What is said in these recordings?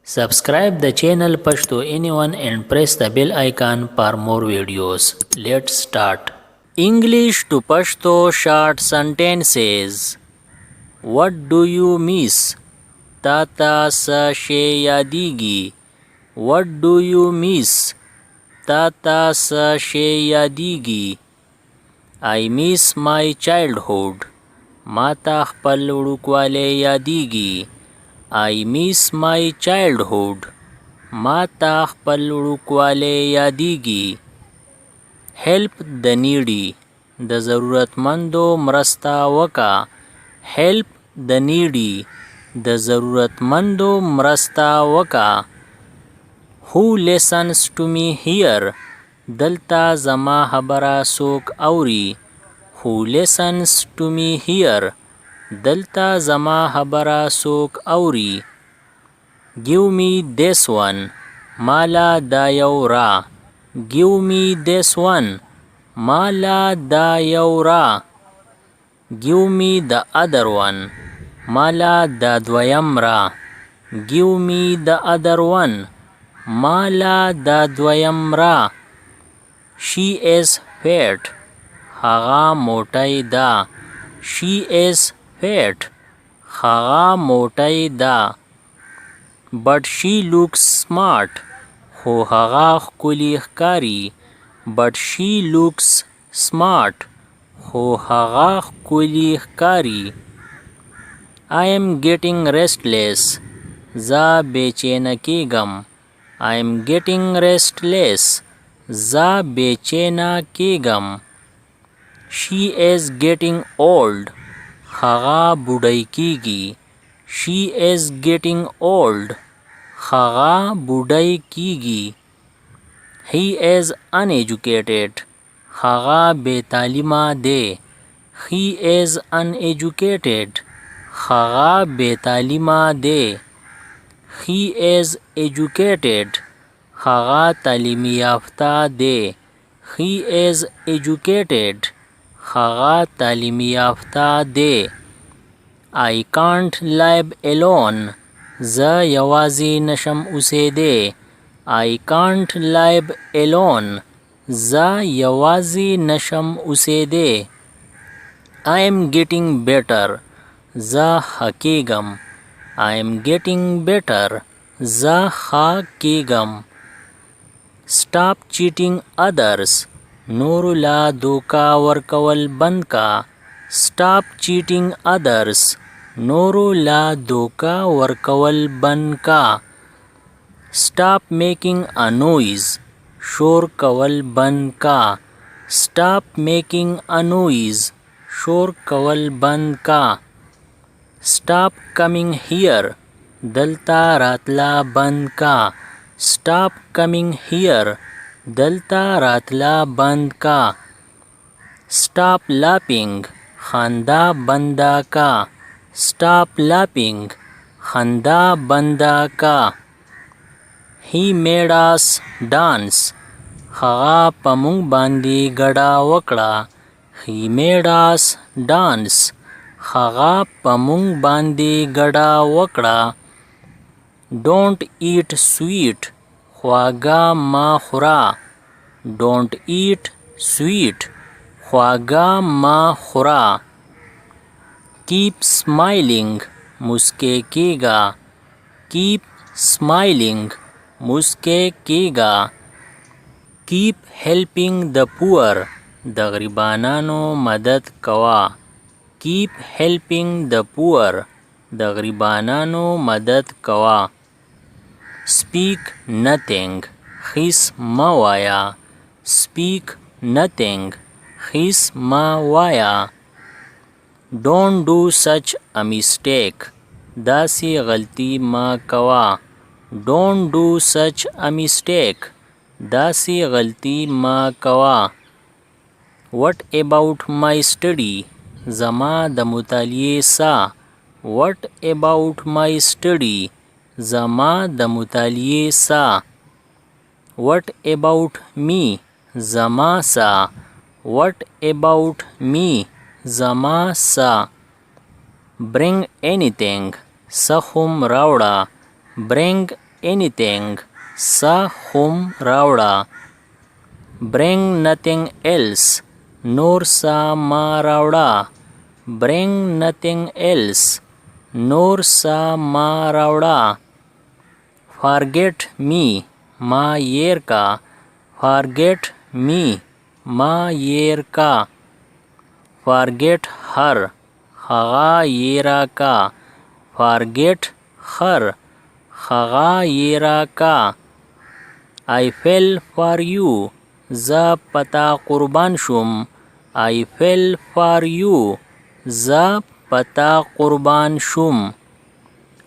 Subscribe the channel Pashto Anyone and press the bell icon for more videos. Let's start. English to Pashto short sentences. What do you miss? Tata sa she yadigi. What do you miss? Tata sa she yadigi. I miss my childhood. Mata khpal urukwale yadigi. I miss my childhood. माता खपल उड़ुकवाले यादीगी. Help the needy. د ضرورتمندو مرسته وکا. Help the needy. د ضرورتمندو مرسته وکا. Who listens to me here? دلتا زما خبره سوک اوري. Who listens to me here? دلتا زما خبره سوک اوري. Give me this one. مالا دا یو را. Give me this one. مالا دا یو را. Give me the other one. مالا دا دویم را. Give me the other one. مالا دا دویم را. She is fat. هغه موټی دا. She is fat. هغه موټی دا. But she looks smart. خو هغه ښکلي ښکاري. But she looks smart. خو هغه ښکلي ښکاري. I am getting restless. زه بېچینه کېږم. I am getting restless. زه بېچینه کېږم. She is getting old. هغه بوډۍ کېږي. She is getting old. هغه بوډۍ کېږي. He is uneducated. هغه بې تعلیمه دی. He is uneducated. هغه بې تعلیمه دی. He is educated. هغه تعلیم یافته دی. He is educated. هغه تعلیم یافته دی. I can't live alone. زه یوازې نشم اوسېدی. I can't live alone. زه یوازې نشم اوسېدی. I am getting better. زه ښه کېږم. I am getting better. زه ښه کېږم. Stop cheating others. نورو لا دوکه ورکول بند کا. Stop cheating others. نورو لا دوکه ورکول بند کا. Stop making a noise. شور کول بند کا. Stop making a noise. شور کول بند کا. Stop coming here. دلتا راتلا بند کا. Stop coming here. دلتا راتلا بند کا. Stop laughing. خندا بندا کا. Stop laughing. خندا بندا کا. He made us dance. هغه په موږ باندې ګډه وکړه. He made us dance. هغه په موږ باندې ګډه وکړه. Don't eat sweet. خواږه مه خوره. Don't eat sweet. خواږه مه خوره. Keep smiling. مسکی کېږه. Keep smiling. مسکی کېږه. Keep helping the poor. د غریبانو مدد کوه. Keep helping the poor. د غریبانو مدد کوه. Speak nothing. هیڅ مه وایه. Speak nothing. هیڅ مه وایه. Don't do such a mistake. داسې غلطي مه کوه. Don't do such a mistake. داسې غلطي مه کوه. What about my study? زما د مطالعې سا. What about my study? زما د مطالعې سا. What about me? زما سا. What about me? زما سا. Bring anything. څه هم راوړه. Bring anything. څه هم راوړه. Bring nothing else. نور څه مه راوړه. Bring nothing else. نور څه مه راوړه. Forget me. ما ير کا. Forget me. ما ير کا. Forget her. هغه يرا کا. Forget her. هغه يرا کا. I fell for you. زه پتا قربان شوم. I fell for you. زه پتا قربان شوم.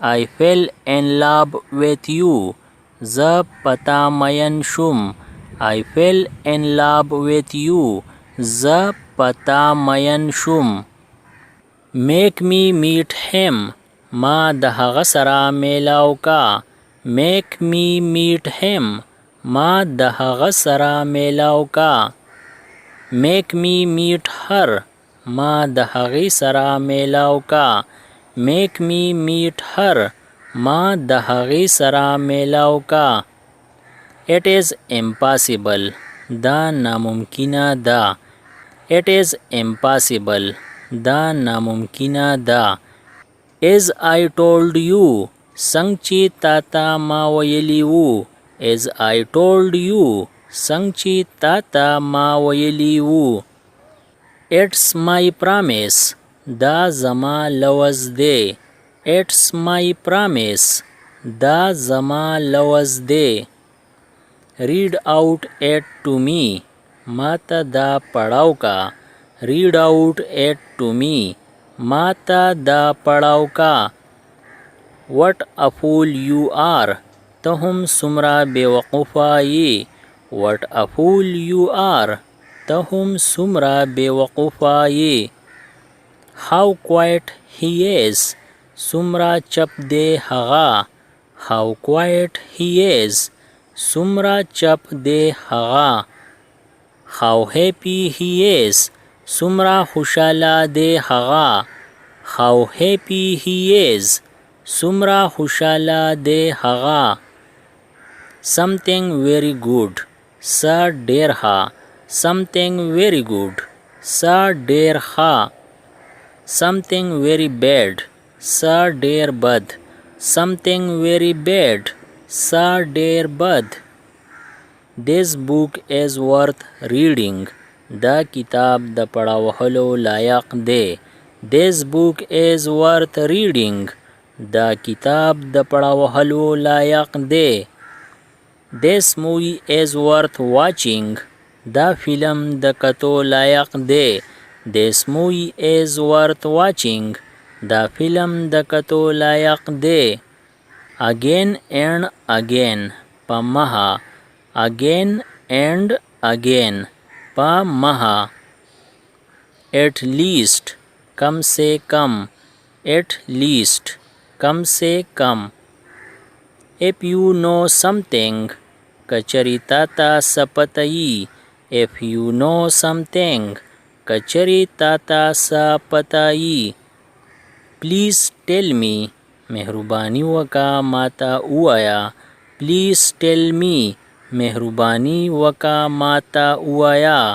I fell in love with you. زه پتا مین شوم. I fell in love with you. زه پتا مین شوم. Make me meet him. ما د هغه سره میلاو کا. Make me meet him. ما د هغه سره میلاو کا. Make me meet her. ما د هغې سره میلاو کا. Make me meet her. ما د هغې سره میلاو کا. It is impossible. دا ناممکنه ده. It is impossible. دا ناممکنه ده. As I told you. څنګه چې تا ته ما ویلي وو. As I told you. څنګه چې تا ته ما ویلي وو. It's my promise. دا زما لوز دی. It's my promise. دا زما لوز دی. Read out it to me. ما ته دا پړاو کا. Read out it to me. ما ته دا پړاو کا. What a fool you are. ته هم څومره بېوقوفه یې. What a fool you are. ته هم څومره بېوقوفه یې. How quiet he is. څومره چپ دی هغه. How quiet he is. څومره چپ دی هغه. How happy he is. څومره خوشاله دی هغه. How happy he is. څومره خوشاله دی هغه. Something very good. څه ډېر ښه. Something very good. څه ډېر ښه. Something very bad. څه ډېر بد. Something very bad. څه ډېر بد. This book is worth reading. دا کتاب د پړاوهلو لایق دی. This book is worth reading. دا کتاب د پړاوهلو لایق دی. This movie is worth watching. دا فلم د کتو لایق دی. This movie is worth watching. دا فلم د کتو لایق دی. Again and again. په مها. Again and again. په مها. At least. کم سے کم. At least. کم سے کم. If you know something. کچری تا تا سپتئی. If you know something. کچری تا تا سپتئی. Please tell me. مهربانی وکا ماتا اوایا. Please tell me. مهربانی وکا ماتا اوایا.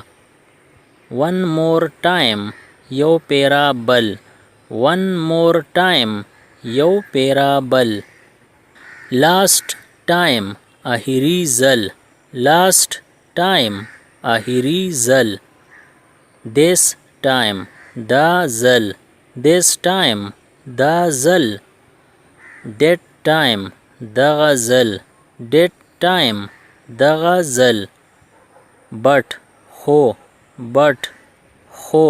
One more time. یو پیرا بل. One more time. یو پیرا بل. Last time. آخری ځل. Last time. آخری ځل. This time. دا ځل. This time. دا ځل. That time. دغه ځل. That time. دغه ځل. But. خو. But. خو.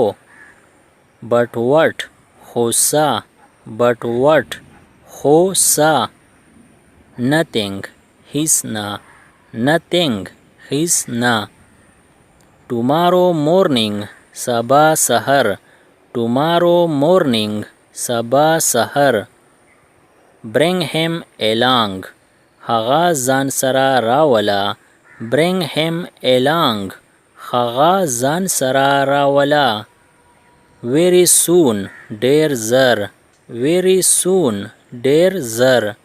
But what. خو څه. But what. خو څه. Nothing. هیڅ نه. Nothing. هیڅ نه. Tomorrow morning. سبا سحر. Tomorrow morning. سبا سحر. Bring him along. هغه ځان سره راوله. Bring him along. هغه ځان سره راوله. Very soon. ډېر زر. Very soon. ډېر زر.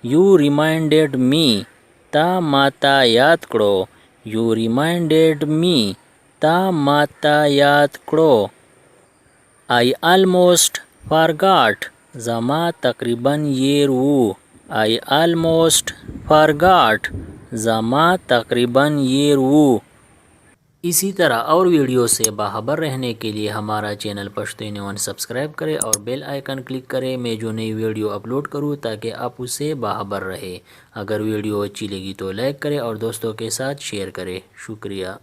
You reminded me ता माता याद करो। You reminded me ता माता याद करो। I almost forgot जमा तकरीबन येरू। आई ऑलमोस्ट फॉरगॉट जमा तकरीबन येरू। इसी तरह और वीडियो से बाखबर रहने के लिए हमारा चैनल पश्तून वन सब्सक्राइब करें और बेल आइकन क्लिक करें। मैं जो नई वीडियो अपलोड करूं ताकि आप उससे बाखबर रहे। अगर वीडियो अच्छी लगी तो लाइक करें और दोस्तों के साथ शेयर करें। शुक्रिया।